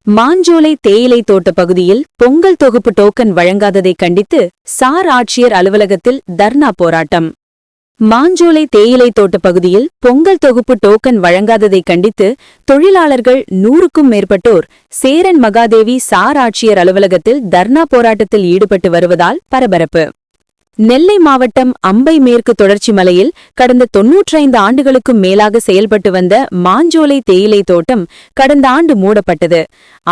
மாஞ்சோலை தேயிலை தோட்ட பகுதியில் பொங்கல் தொகுப்பு டோக்கன் வழங்காததை கண்டித்து சார் ஆட்சியர் அலுவலகத்தில் தர்ணா போராட்டம். மாஞ்சோலை தேயிலை தோட்ட பகுதியில் பொங்கல் தொகுப்பு டோக்கன் வழங்காததை கண்டித்து தொழிலாளர்கள் 100க்கும் மேற்பட்டோர் சேரன் மகாதேவி சார் ஆட்சியர் அலுவலகத்தில் தர்ணா போராட்டத்தில் ஈடுபட்டு வருவதால் பரபரப்பு. நெல்லை மாவட்டம் அம்பை மேற்கு தொடர்ச்சி மலையில் கடந்த 95 ஆண்டுகளுக்கும் மேலாக செயல்பட்டு வந்த மாஞ்சோலை தேயிலை தோட்டம் கடந்த ஆண்டு மூடப்பட்டது.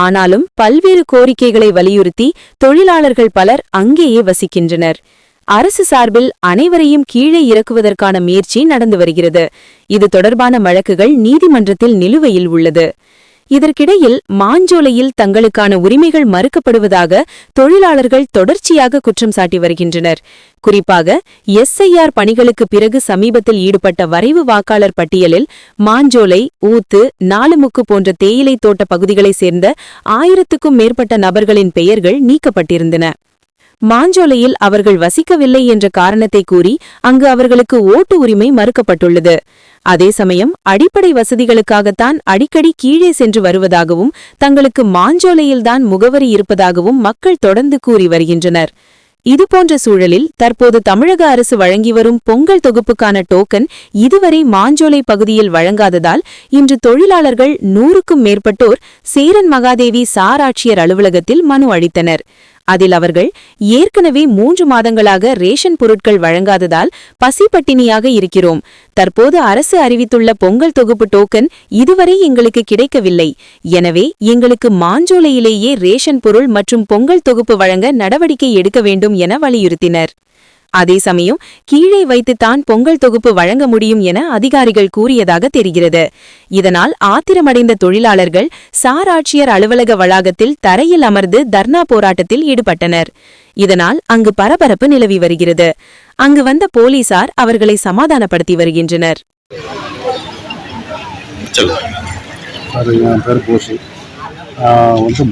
ஆனாலும் பல்வேறு கோரிக்கைகளை வலியுறுத்தி தொழிலாளர்கள் பலர் அங்கேயே வசிக்கின்றனர். அரசு சார்பில் அனைவரையும் கீழே இறக்குவதற்கான முயற்சி நடந்து வருகிறது. இது தொடர்பான வழக்குகள் நீதிமன்றத்தில் நிலுவையில் உள்ளது. இதற்கிடையில் மாஞ்சோலையில் தங்களுக்கான உரிமைகள் மறுக்கப்படுவதாக தொழிலாளர்கள் தொடர்ச்சியாக குற்றம் சாட்டி வருகின்றனர். குறிப்பாக எஸ்ஐஆர் பணிகளுக்கு பிறகு சமீபத்தில் ஈடுபட்ட வரைவு வாக்காளர் பட்டியலில் மாஞ்சோலை, ஊத்து, நாலுமுக்கு போன்ற தேயிலை தோட்ட பகுதிகளைச் சேர்ந்த 1000க்கும் மேற்பட்ட நபர்களின் பெயர்கள் நீக்கப்பட்டிருந்தன. மாஞ்சோலையில் அவர்கள் வசிக்கவில்லை என்ற காரணத்தை கூறி அங்கு அவர்களுக்கு ஓட்டு உரிமை மறுக்கப்பட்டுள்ளது. அதே சமயம் அடிப்படை வசதிகளுக்காகத்தான் அடிக்கடி கீழே சென்று வருவதாகவும் தங்களுக்கு மாஞ்சோலையில்தான் முகவரி இருப்பதாகவும் மக்கள் தொடர்ந்து கூறி வருகின்றனர். இதுபோன்ற சூழலில் தற்போது தமிழக அரசு வழங்கி வரும் பொங்கல் தொகுப்புக்கான டோக்கன் இதுவரை மாஞ்சோலை பகுதியில் வழங்காததால் இன்று தொழிலாளர்கள் 100க்கும் மேற்பட்டோர் சேரன் மகாதேவி சார் ஆட்சியர் அலுவலகத்தில் மனு அளித்தனர். அதில் அவர்கள் ஏற்கனவே 3 மாதங்களாக ரேஷன் பொருட்கள் வழங்காததால் பசிப்பட்டினியாக இருக்கிறோம். தற்போது அரசு அறிவித்துள்ள பொங்கல் தொகுப்பு டோக்கன் இதுவரை எங்களுக்கு கிடைக்கவில்லை. எனவே எங்களுக்கு மாஞ்சோலையிலேயே ரேஷன் பொருள் மற்றும் பொங்கல் தொகுப்பு வழங்க நடவடிக்கை எடுக்க வேண்டும் என வலியுறுத்தினர். அதே சமயம் கீழே வைத்துத்தான் பொங்கல் தொகுப்பு வழங்க முடியும் என அதிகாரிகள் கூறியதாக தெரிகிறது. இதனால் ஆத்திரமடைந்த தொழிலாளர்கள் சார் ஆட்சியர் அலுவலக வளாகத்தில் தரையில் அமர்ந்து தர்ணா போராட்டத்தில் ஈடுபட்டனர். இதனால் அங்கு பரபரப்பு நிலவி வருகிறது. அங்கு வந்த போலீசார் அவர்களை சமாதானப்படுத்தி வருகின்றனர்.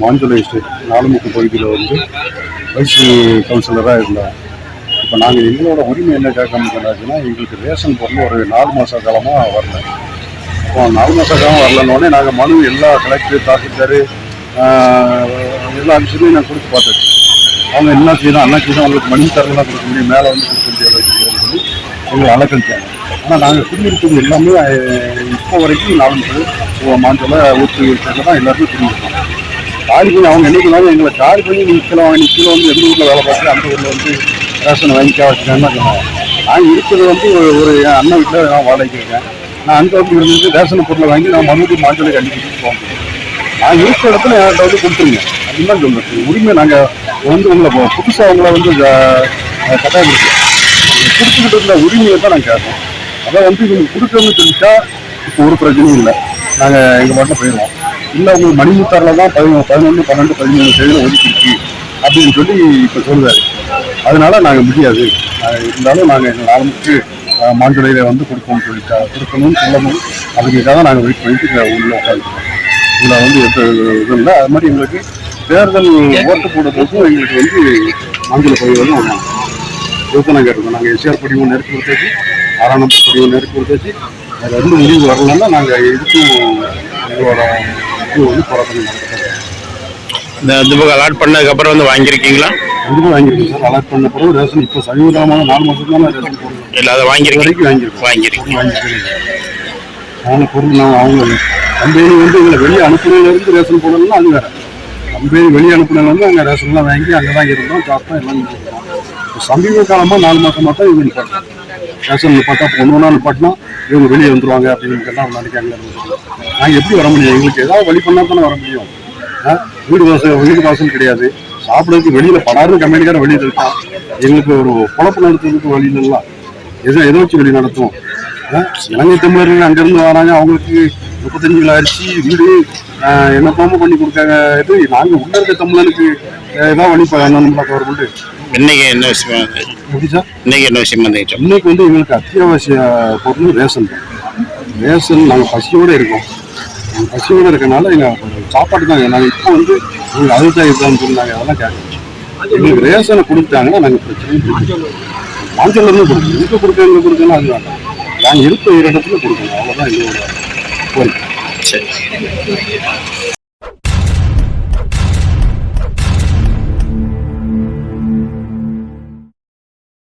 மாஞ்சோலை எஸ்டேட் நாலுமுக்கு பகுதியில் வைஸ் கவுன்சிலராக இருந்தார். இப்போ நாங்கள் எங்களோட உரிமை என்ன கேட்கணும்னா, எங்களுக்கு ரேஷன் பொருள் ஒரு 4 மாத காலமாக வரல. இப்போ 4 மாத காலம் வரலன்னொடனே நாங்கள் மனு எல்லா கலெக்டர், தாசில்தார் எல்லா விஷயத்தையும் நான் கொடுத்து பார்த்தாச்சு. அவங்க என்ன செய்யணும், அண்ணா செய்யணும், அவங்களுக்கு மணி தரலாம் கொடுக்க முடியும், மேலே கொடுக்க முடியாது சொல்லி எங்களை அலக்கழிச்சாங்க. ஆனால் நாங்கள் குடியிருப்பது எல்லாமே இப்போ வரைக்கும் 4 மாஞ்சோலை ஊற்றி தான் எல்லாருமே குடியிருக்கோம். காலி பண்ணி அவங்க என்னைக்குனாலும் எங்களை காலி பண்ணி நிற்கலாம், நிற்கல எந்த ஊரில் வேலை பார்க்குறேன் அந்த ஊரில் ரேஷனை வாங்கிக்க வச்சுக்கேன்னு சொன்னாங்க. நான் இருக்கிறது ஒரு அண்ணன் வீட்டில் நான் வாடகைக்கு இருக்கேன். நான் அங்கே இருந்து ரேஷன் பொருளை வாங்கி நான் மறுபடியும் மாஞ்சோலை கண்டிப்பாக போக முடியும். நான் இருக்கிற இடத்துல என்கிட்ட கொடுத்துருங்க அப்படின்னு தான் சொல்லுங்கள். உரிமை நாங்கள் உங்களை புதுசாக அவங்கள கட்டாயம் கொடுத்துக்கிட்டு இருந்த உரிமையை தான் நாங்கள் கேட்போம். அதை இவங்க கொடுக்கணும்னு சொல்லிட்டா இப்போ ஒரு பிரச்சனையும் இல்லை, நாங்கள் எங்கள் மட்டும் போயிடுவோம். இல்லை உங்களுக்கு மணிமுத்தாரில் தான் 11, 12, 13 தேதியில் ஒதுக்கிருக்கு அப்படின்னு சொல்லி இப்போ சொல்லுவார். அதனால நாங்கள் முடியாது, இருந்தாலும் நாங்கள் எங்கள் நாளுக்கு மாஞ்சோலையில் கொடுப்போம்னு சொல்லிட்டா கொடுக்கணும்னு சொல்லணும். அதுக்காக தான் நாங்கள் வெயிட் பண்ணிட்டு உள்ள உட்காந்துருக்கோம். இதில் எந்த இது இல்லை. அது மாதிரி எங்களுக்கு தேர்தல் ஓட்டு போடுறதுக்கும் எங்களுக்கு மாஞ்சோலை பகுதியில் யோசனை கேட்டிருக்கோம். நாங்கள் எஸ்ஆர் படிவு நெருக்கி கொடுத்தாச்சு, 6ஆம் நம்பர் படிவு நெருக்கி கொடுத்தாச்சு. அது முடிவு வரலன்னா நாங்கள் இதுக்கும் எங்களோட இது போராட்டம் நடத்துகிறோம். இந்த புக் அலாட் பண்ணதுக்கப்புறம் வாங்கியிருக்கீங்களா? கண்டிப்பாக வாங்கியிருக்கேன் சார். அலாட் பண்ண பிறகு ரேஷன் இப்போ சமீபமாக 4 மாதத்துக்கு தான் ரேஷன் போடுறோம். இல்லை அதை வாங்கியிருக்கேன். வாங்கியிருக்கேன். அவங்க பொருள் நான் அவங்க கம்பெனி எங்களை வெளியே அனுப்புனதுலேருந்து ரேஷன் போடணும்னா அது வேறு. கம்பெனி வெளியே அனுப்புனதுலேருந்து அங்கே ரேஷன்லாம் வாங்கி அங்கே தான் இருந்தோம், சாப்பிட்டோம், எல்லாம் இருக்கோம். இப்போ சமீப காலமாக 4 மாதமாக தான் இவங்க நிப்பாட்டோம். ரேஷன் நிப்பாட்டா 1 நாள் நிப்பாட்டினா இவங்க வெளியே வந்துடுவாங்க அப்படின்னு கேட்டால் நாளைக்கு அங்கே இருந்துருக்கோம். நாங்கள் எப்படி வர முடியும்? எங்களுக்கு ஏதாவது வழி பண்ணால் தானே வர முடியும். வீடு வாசல் கிடையாது, சாப்பிட்றதுக்கு வெளியில் படாரு கம்பெனிக்கார வெளியில் இருக்கான். எங்களுக்கு ஒரு குழப்பம் நடத்துறதுக்கு வழி இல்லைங்களா? எதை வச்சு வெளி நடத்துவோம்? இலங்கை தமிழர்கள் அங்கேருந்து வராங்க, அவங்களுக்கு 35 கிலோ அரிசி வீடு என்ன கோம பண்ணி கொடுக்காங்க. இது நாங்கள் உள்ள இருக்க தமிழனுக்கு ஏதாவது வழி நம்மளா கவர்மெண்ட். இன்னைக்கு என்ன விஷயம்? எப்படி சார் இன்னைக்கு என்ன விஷயம்? இன்னைக்கு எங்களுக்கு அத்தியாவசிய பொருள் ரேஷன் தான். ரேஷன் நாங்கள் பசியோடு இருக்கோம். பசியோடு இருக்கனால எங்கள் சாப்பாடு தாங்க. நாங்கள் இப்போ எங்களுக்கு அதுதான் இதுதான் சொல்லி நாங்கள் அதெல்லாம் கேட்கணும். எங்களுக்கு ரேஷனை கொடுத்தாங்கன்னா நாங்கள் பிரச்சனையும் மாஞ்சோலேருந்து கொடுக்கணும். எங்கே கொடுக்கணும் அது வேண்டாம். நாங்கள் இருக்க இடத்துல கொடுக்கணும். அவ்வளோதான் எங்களோட கோரிக்கை. சரி.